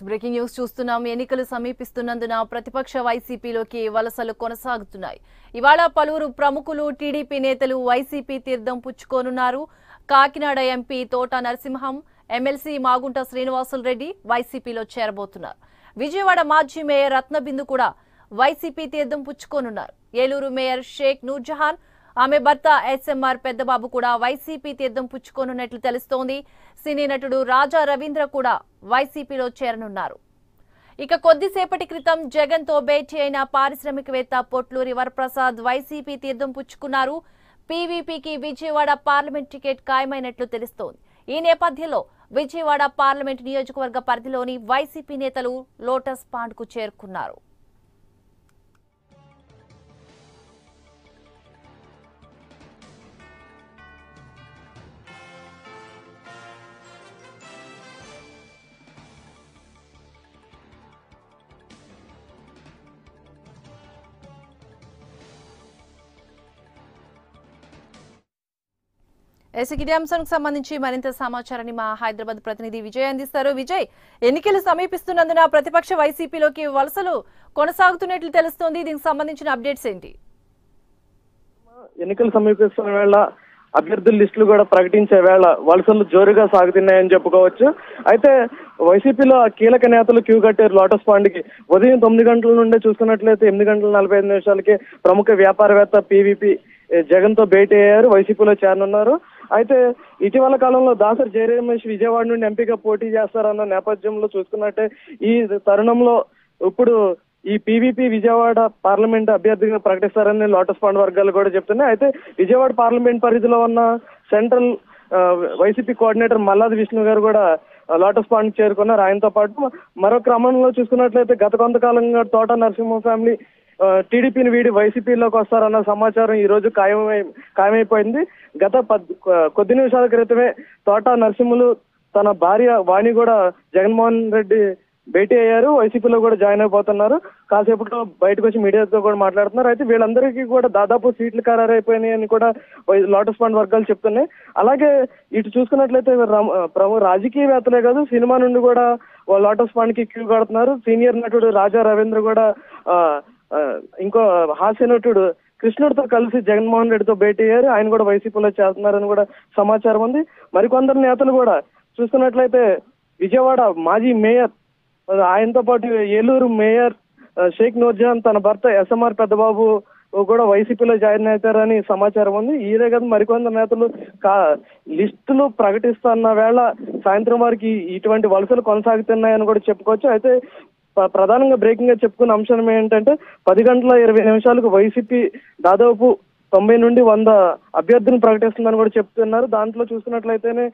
Breaking news చూస్తున్నాం. ఎన్నికలు సమీపిస్తున్నందున ప్రతిపక్ష వైసీపీలోకి వలసలు కొనసాగుతున్నాయి. ఇవాళ పలువురు ప్రముఖులు టీడీపీ నేతలు వైసీపీ తీర్థం పుచ్చుకోనున్నారు. కాకినాడ ఎంపీ తోట నరసింహం, ఎమ్మెల్సీ మాగుంట శ్రీనివాసులు రెడ్డి వైసీపీలో చేరబోతున్నారు. విజయవాడ మాజీ మేయర్ రత్నబిందు కూడా వైసీపీ తీర్థం పుచ్చుకోనున్నారు. ఏలూరు మేయర్ షేక్ నూర్జహాన్, ఆమె భర్త ఎస్ఎంఆర్ పెద్దబాబు కూడా వైసీపీ తీర్థం పుచ్చుకోనున్నట్లు తెలుస్తోంది. సినీ నటుడు రాజా రవీంద్ర కూడా వైసీపీలో చేరనున్నారు. ఇక కొద్దిసేపటి క్రితం జగన్ తో భేటీ అయిన పారిశ్రామికవేత్త పొట్లూరి వరప్రసాద్ వైసీపీ తీర్థం పుచ్చుకున్నారు. పీవీపీకి విజయవాడ పార్లమెంట్ టికెట్ ఖాయమైనట్లు తెలుస్తోంది. ఈ నేపథ్యంలో విజయవాడ పార్లమెంట్ నియోజకవర్గ పరిధిలోని వైసీపీ నేతలు లోటస్ పాండ్ కు చేరుకున్నారు. ఇదే అంశానికి సంబంధించి మరింత సమాచారాన్ని మా హైదరాబాద్ ప్రతినిధి విజయ్ అందిస్తారు. విజయ్, ఎన్నికలు సమీపిస్తున్నందున ప్రతిపక్ష వైసీపీలోకి వలసలు కొనసాగుతున్నట్లు తెలుస్తోంది. దీనికి సంబంధించిన అప్డేట్స్ ఏంటి? ఎన్నికలు సమీపిస్తున్న వేళ అభ్యర్థుల లిస్టులు కూడా ప్రకటించే వేళ వలసలు జోరుగా సాగుతున్నాయని చెప్పుకోవచ్చు. అయితే వైసీపీలో కీలక నేతలు క్యూ కట్టారు లోటస్ పాండ్కి. ఉదయం 9 గంటల నుండే చూసుకున్నట్లయితే 8:45 ప్రముఖ వ్యాపారవేత్త పీవీపీ జగన్ తో భేటీ అయ్యారు. వైసీపీలో చేరనున్నారు. అయితే ఇటీవల కాలంలో దాసరి జయరమేష్ విజయవాడ నుండి ఎంపీగా పోటీ చేస్తారన్న నేపథ్యంలో చూసుకున్నట్టే ఈ తరుణంలో ఇప్పుడు ఈ పీవీపీ విజయవాడ పార్లమెంట్ అభ్యర్థిగా ప్రకటిస్తారని లోటస్ పాండ్ వర్గాలు కూడా చెప్తున్నాయి. అయితే విజయవాడ పార్లమెంట్ పరిధిలో ఉన్న central YCP coordinator Malladi Vishnu గారు కూడా లోటస్ పాండ్ చేరుకున్నారు. ఆయనతో పాటు మరో క్రమంలో చూసుకున్నట్లయితే గత కొంతకాలంగా తోట నరసింహ ఫ్యామిలీ టీడీపీని వీడి వైసీపీలోకి వస్తారన్న సమాచారం ఈ రోజు ఖాయమైపోయింది. గత కొద్ది నిమిషాల క్రితమే తోట నరసింహులు తన భార్య వాణి కూడా జగన్మోహన్ రెడ్డి భేటీ అయ్యారు. వైసీపీలో కూడా జాయిన్ అయిపోతున్నారు. కాసేపట్లో బయటకు వచ్చి మీడియాతో కూడా మాట్లాడుతున్నారు. అయితే వీళ్ళందరికీ కూడా దాదాపు సీట్లు ఖరారైపోయినాయి అని కూడా లోటస్ పాండ్ వర్గాలు చెప్తున్నాయి. అలాగే ఇటు చూసుకున్నట్లయితే రాజకీయవేత్తలే కాదు, సినిమా నుండి కూడా లోటస్ పాండ్ కి క్యూ కడుతున్నారు. సీనియర్ నటుడు రాజా రవీంద్ర కూడా ఇంకో హాస్య నటుడు కృష్ణుడితో కలిసి జగన్మోహన్ రెడ్డితో భేటీ అయ్యారు. ఆయన కూడా వైసీపీలో చేస్తున్నారని కూడా సమాచారం ఉంది. మరికొందరు నేతలు కూడా చూస్తున్నట్లయితే విజయవాడ మాజీ మేయర్, ఆయనతో పాటు ఏలూరు మేయర్ షేక్ నూర్జహాన్ తన భర్త ఎస్ఎంఆర్ పెద్దబాబు కూడా వైసీపీలో జాయిన్ అవుతారని సమాచారం ఉంది. ఇదే కదా మరికొందరు నేతలు లిస్టులు ప్రకటిస్తున్న వేళ సాయంత్రం వారికి ఇటువంటి వలసలు కొనసాగుతున్నాయని కూడా చెప్పుకోవచ్చు. అయితే ప్రధానంగా బ్రేకింగ్ గా చెప్పుకున్న అంశం ఏంటంటే 10:20 వైసీపీ దాదాపు 90 నుండి 100 అభ్యర్థులను ప్రకటిస్తుందని కూడా చెప్తున్నారు. దాంట్లో చూసుకున్నట్లయితేనే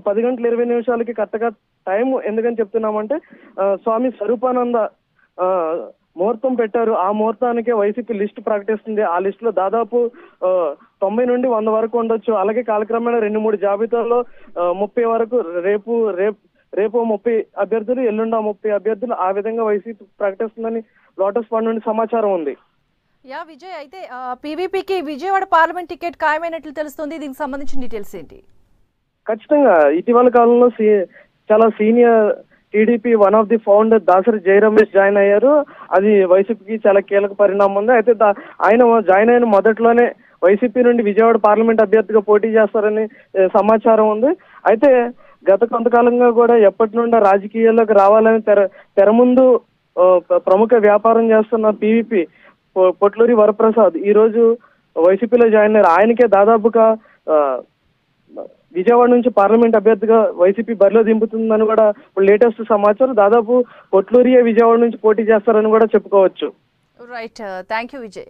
10:20 కరెక్ట్గా టైం ఎందుకని చెప్తున్నామంటే స్వామి స్వరూపానంద ముహూర్తం పెట్టారు. ఆ ముహూర్తానికే వైసీపీ లిస్టు ప్రకటిస్తుంది. ఆ లిస్ట్ లో దాదాపు 90 నుండి 100 వరకు ఉండొచ్చు. అలాగే కాలక్రమేణా 2-3 జాబితాల్లో 30 వరకు రేపు 30 అభ్యర్థులు, ఎల్లుండ 30 అభ్యర్థులు, ఆ విధంగా వైసీపీ ప్రకటిస్తుందని లోటస్ పాండ్ నుండి సమాచారం ఉంది. విజయ్, అయితే పీవీపీకి విజయవాడ పార్లమెంట్ టికెట్ ఖాయమైనట్లు తెలుస్తుంది. దీనికి సంబంధించిన డీటెయిల్స్ ఏంటి? ఖచ్చితంగా ఇటీవల కాలంలో చాలా senior TDP one of the founder Dasari Jayaramesh join అయ్యారు. అది వైసీపీకి చాలా కీలక పరిణామం ఉంది. అయితే ఆయన జాయిన్ అయిన మొదట్లోనే వైసీపీ నుండి విజయవాడ పార్లమెంట్ అభ్యర్థిగా పోటీ చేస్తారని సమాచారం ఉంది. అయితే గత కొంతకాలంగా కూడా ఎప్పటి నుండి రాజకీయాల్లోకి రావాలని తెర ముందు ప్రముఖ వ్యాపారం చేస్తున్న పీవీపీ పొట్లూరి వరప్రసాద్ ఈ రోజు వైసీపీలో జాయిన్ అయ్యారు. ఆయనకే దాదాపుగా విజయవాడ నుంచి పార్లమెంట్ అభ్యర్థిగా వైసీపీ బరిలో దింపుతుందని కూడా లేటెస్ట్ సమాచారం. దాదాపు పొట్లూరియే విజయవాడ నుంచి పోటీ చేస్తారని కూడా చెప్పుకోవచ్చు. Right, thank you Vijay.